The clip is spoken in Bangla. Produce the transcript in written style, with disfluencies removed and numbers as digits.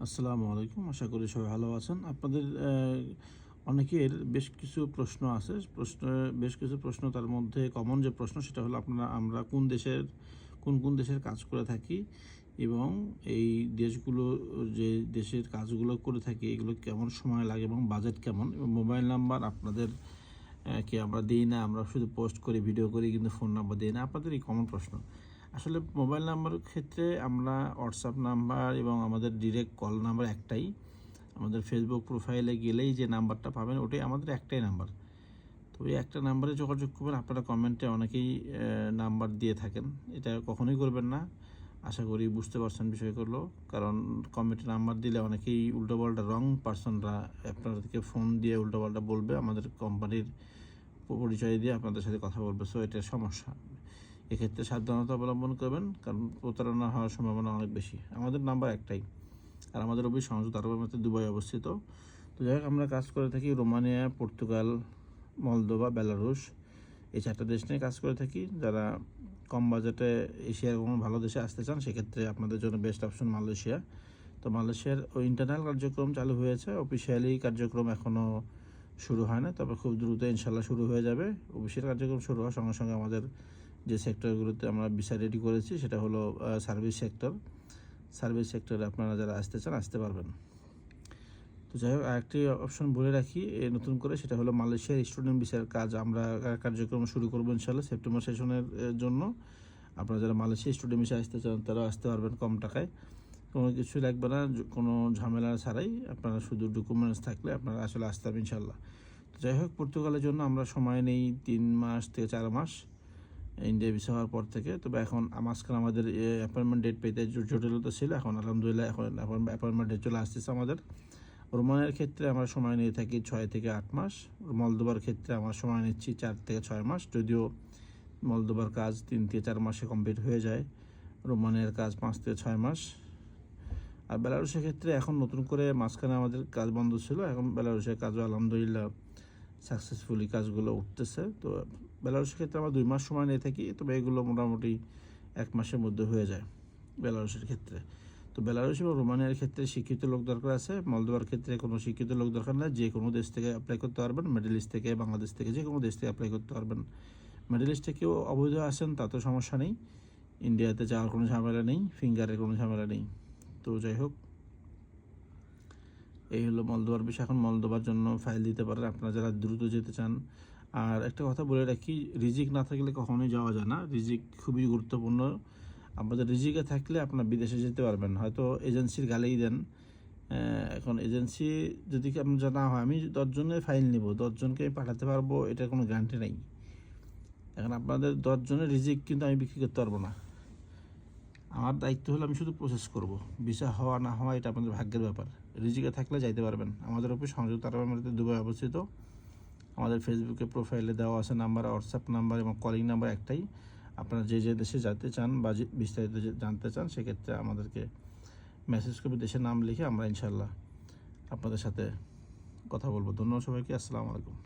আসসালামু আলাইকুম। আশা করি সবাই ভালো আছেন। আপনাদের অনেকের বেশ কিছু প্রশ্ন আছে। বেশ কিছু প্রশ্ন, তার মধ্যে কমন যে প্রশ্ন সেটা হলো আমরা কোন দেশের কাজ করে থাকি এবং এই দেশগুলো, যে দেশের কাজগুলো করে থাকি এগুলো কেমন সময় লাগে এবং বাজেট কেমন, এবং মোবাইল নাম্বার আপনাদের কে আমরা দিই না, আমরা শুধু পোস্ট করি, ভিডিও করি, কিন্তু ফোন নাম্বার দিই না। আপনাদের এই কমন প্রশ্ন। আসলে মোবাইল নাম্বারের ক্ষেত্রে আমরা হোয়াটসঅ্যাপ নাম্বার এবং আমাদের ডিরেক্ট কল নাম্বার একটাই। আমাদের ফেসবুক প্রোফাইলে গেলেই যে নাম্বারটা পাবেন ওটাই আমাদের একটাই নাম্বার। তো এই একটা নাম্বারে যোগাযোগ করবেন। আপনারা কমেন্টে অনেকেই নাম্বার দিয়ে থাকেন, এটা কখনোই করবেন না। আশা করি বুঝতে পারছেন বিষয়গুলো, কারণ কমেন্টে নাম্বার দিলে অনেকেই উল্টোপাল্টা রং পার্সনরা আপনাদেরকে ফোন দিয়ে উল্টোপাল্টা বলবে, আমাদের কোম্পানির পরিচয় দিয়ে আপনাদের সাথে কথা বলবে। সো এটা সমস্যা। এক্ষেত্রে সাবধানতা অবলম্বন করবেন, কারণ প্রতারণা হওয়ার সম্ভাবনা অনেক বেশি। আমাদের নাম্বার একটাই, আর আমাদের অফিস সংযুক্ত আরব আমিরাতে দুবাই অবস্থিত। তো যাই হোক, আমরা কাজ করে থাকি রোমানিয়া, পর্তুগাল, মলদোভা, বেলারুশ, এই 4টা দেশ নিয়ে কাজ করে থাকি। যারা কম বাজেটে এশিয়ার কোনো ভালো দেশে আসতে চান, সেক্ষেত্রে আপনাদের জন্য বেস্ট অপশন মালয়েশিয়া। তো মালয়েশিয়ার ইন্টারনাল কার্যক্রম চালু হয়েছে, অফিসিয়ালি কার্যক্রম এখনও শুরু হয় না, তবে খুব দ্রুত ইনশাল্লাহ শুরু হয়ে যাবে। অফিসিয়াল কার্যক্রম শুরু হওয়ার সঙ্গে সঙ্গে আমাদের যে সেক্টরগুলোতে আমরা ভিসা রেডি করেছি সেটা হলো সার্ভিস সেক্টর। সার্ভিস সেক্টরে আপনারা যারা আসতে চান আসতে পারবেন। তো যাই হোক, আরেকটি অপশন বলে রাখি নতুন করে, সেটা হলো মালয়েশিয়ার স্টুডেন্ট ভিসার কাজ আমরা কার্যক্রম শুরু করবো ইনশাল্লাহ সেপ্টেম্বর সেশনের জন্য। আপনারা যারা মালয়েশিয়া স্টুডেন্ট ভিসা আসতে চান তারাও আসতে পারবেন কম টাকায়। কোনো কিছু লাগবে না, কোনো ঝামেলা ছাড়াই, আপনারা শুধু ডকুমেন্টস থাকলে আপনারা আসলে আসতে পারবেন ইনশাল্লাহ। তো যাই হোক, পর্তুগালের জন্য আমরা সময় নেই 3 মাস থেকে 4 মাস ইন্ডিয়া ভিসা হওয়ার পর থেকে। তবে এখন মাঝখানে আমাদের অ্যাপয়েন্টমেন্ট ডেট পেতে জটিলতা ছিল, এখন আলহামদুলিল্লাহ এখন অ্যাপয়েন্টমেন্ট ডেট চলে আসতেছে আমাদের। রোমানের ক্ষেত্রে আমরা সময় নিয়ে থাকি 6 থেকে 8 মাস। মলদোবার ক্ষেত্রে আমরা সময় নিচ্ছি 4 থেকে 6 মাস, যদিও মলদোবার কাজ 3 থেকে 4 মাসে কমপ্লিট হয়ে যায়, রোমানের কাজ 5 থেকে 6 মাস। আর বেলারুশের ক্ষেত্রে এখন নতুন করে মাঝখানে আমাদের কাজ বন্ধ ছিল, এখন বেলারুশের কাজও আলহামদুলিল্লাহ সাকসেসফুলি কাজগুলো উঠতেছে। তো বেলারুশের ক্ষেত্রে আমরা 2 মাস সময় নিয়ে থাকি, তবে এগুলো মোটামুটি 1 মাসের মধ্যে হয়ে যায় বেলারুশের ক্ষেত্রে। তো বেলারুশ এবং রোমানিয়ার ক্ষেত্রে শিক্ষিত লোক দরকার আছে। মলদোভার ক্ষেত্রে কোনো শিক্ষিত লোক দরকার না, যে কোনো দেশ থেকে অ্যাপ্লাই করতে পারবেন, মিডল ইস্ট থেকে, বাংলাদেশ থেকে, যে কোনো দেশ থেকে অ্যাপ্লাই করতে পারবেন। মিডল ইস্ট থেকেও অবৈধ আসেন তাতে সমস্যা নেই, ইন্ডিয়াতে যাওয়ার কোনো ঝামেলা নেই, ফিঙ্গারের কোনো ঝামেলা নেই। তো যাই হোক, এই হলো মলদোভার বিষয়। এখন মলদোভার জন্য ফাইল দিতে পারেন আপনারা যারা দ্রুত যেতে চান। আর একটা কথা বলে রাখি, রিজিক না থাকলে কখনোই যাওয়া যায় না, রিজিক খুবই গুরুত্বপূর্ণ। আপনাদের রিজিকে থাকলে আপনার বিদেশে যেতে পারবেন। হয়তো এজেন্সির গালেই দেন, এখন এজেন্সি যদি আপনার জানা হয়, আমি 10 জনের ফাইল নিব, 10 জনকে পাঠাতে পারবো, এটার কোনো গ্যারান্টি নেই। এখন আপনাদের 10 জনের রিজিক কিন্তু আমি বিক্রি করতে পারবো না। আমার দায়িত্ব হলো আমি শুধু প্রসেস করব, ভিসা হওয়া না হওয়া এটা আপনাদের ভাগ্যের ব্যাপার। রিজিকে থাকলে যাইতে পারবেন। আমাদের অফিস সংযুক্ত আরব আমিরাতে দুবাই অবস্থিত। আমাদের ফেসবুকে প্রোফাইলে দেওয়া আছে নাম্বার, হোয়াটসঅ্যাপ নাম্বার এবং কলিং নাম্বার একটাই। আপনারা যে দেশে যেতে চান বা বিস্তারিত জানতে চান, সেক্ষেত্রে আমাদেরকে মেসেজ করবে, দেশের নাম লিখে, আমরা ইনশাল্লাহ আপনাদের সাথে কথা বলবো। ধন্যবাদ সবাইকে। আসসালামু আলাইকুম।